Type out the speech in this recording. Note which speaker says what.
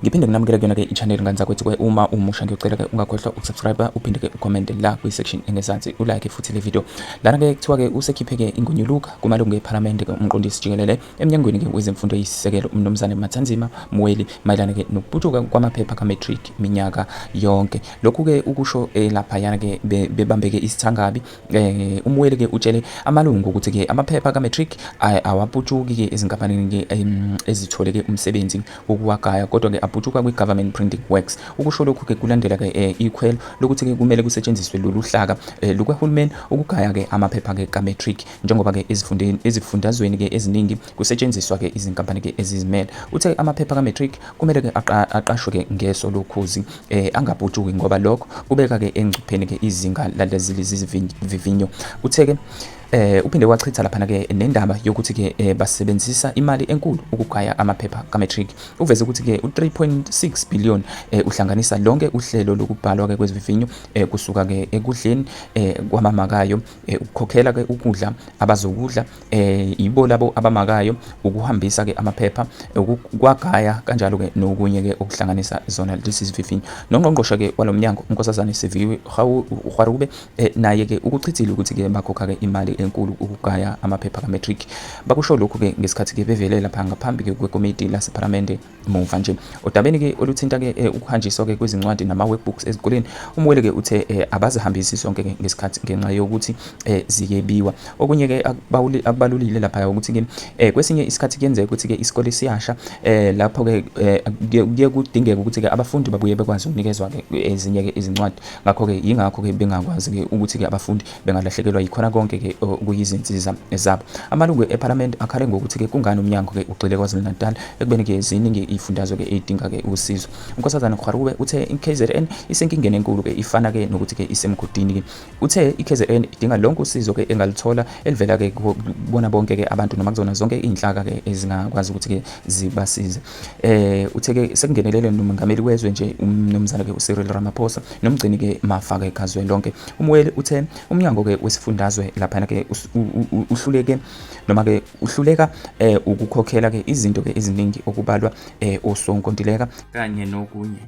Speaker 1: Ngiphinde nginamukela kuyona ke i-channel ngani zakwethu ke uma umusha ngiyocela ke ungakhohlwa ukusubscribe uphinde ke ucomment la kwi-section engezansi ulike futhi le video. Lana ke kuthiwa ke usekhiphe ke ingonyuluka kumalungu eParliament ke umqondisi jikelele eminyangweni ke wezemfundo eyisisekelo uMnumzane Mathanzima Mweli mayelana ke nokuphucuka kwamaphepha ka-matric minyaka yonke. Lokhu ke ukusho lapha yana ke bebambeke isithangabi uMweli ke utshele amalungu ukuthi ke amaphepha ka-matric awaphucuki ke ezinkampanini ke ezithole ke umsebenzi wokuwagaya kodwa ke aphucuka kwi-government printing works. Ukusho lokhu ke kulandela ke ikhwelo lokuthi ke kumele kusetshenziswe lolu hlaka lukahulumeni ukugaya ke amaphepha ke ka-matric njengoba ke ezifundazweni ke eziningi kusetshenziswa ke izinkampani ke ezizimele. Uthe amaphepha ka-matric kumele ke aqashwe ke ngeso lokhuzi angaphucuki ngoba lokho kubeka ke engcupheni ke izinga lalezi zivivinyo. Uthe ke uphinde wachitha lapha ke nendaba yokuthi ke basebenzisa imali enkulu ukugaya amaphepha ka-matric. Uveze ukuthi ke u3.6 billion uhlanganisa lonke uhlelo lokubhalwa ke kwezivivinyo kusuka ke ekudleni kwamamakayo ukukhokhela ke ukudla abazokudla ibo labo abamakayo ukuhambisa ke amaphepha ukwagaya kanjalo ke nokunye ke okuhlanganisa zona lezi zivivinyo. Nongqongqoshe ke walomnyango uNkosazana Siviwe Gwarube naye ke ukuchithile ukuthi ke bakhokha ke imali enkulu ukugaya amaphepha ka-matric. Bakusho lokhu ke ngesikhathi ke bevelela lapha ngaphambi ke kwekomiti laseParliament muva nje. Odabeni ke oluthinta ke ukuhanjiswa ke kwezincwadi nama-workbooks ezikoleni uMwele ke uthe abazihambisi sonke ke ngesikhathi ngenxa yokuthi ziyebiwa. Okunye ke akubalulile lapha ukuthi ke kwesinye isikhathi kuyenzeka ukuthi ke isikole siyasha lapho ke kuye kudingeka ukuthi ke abafundi babuye bekwazi ukunikezwa ke ezinye ke izincwadi. Ngakho ke yingakho ke bengakwazi ke ukuthi ke abafundi bengalahlekelwa yikhona konke ke kuyizinsiza zabo. Amalungu eParliament akhale ngokuthi ke kungani umnyango ke ugxile KwaZulu-Natal ekubeni ke ziningi izifundazwe ke edinga ke usizo. uNkosazana Gwarube uthe iKZN isenkingeni enkulu ke ifana ke nokuthi ke isemgodini ke. Uthe iKZN idinga lonke usizo ke engalithola elivela ke kubona bonke ke abantu noma kuzona zonke inhlaka ke ezingakwazi ukuthi ke zibasize. Uthe ke sekungenelele nomongameli wezwe nje uMnumzane ke uCyril Ramaphosa nomgcini ke Mafa ke kazwe lonke. uMweli uthe umnyango ke wesifundazwe lapha ke uhluleke noma ke uhluleka ukukhokhela ke izinto ke eziningi okubalwa osonkontileka kanye nokunye.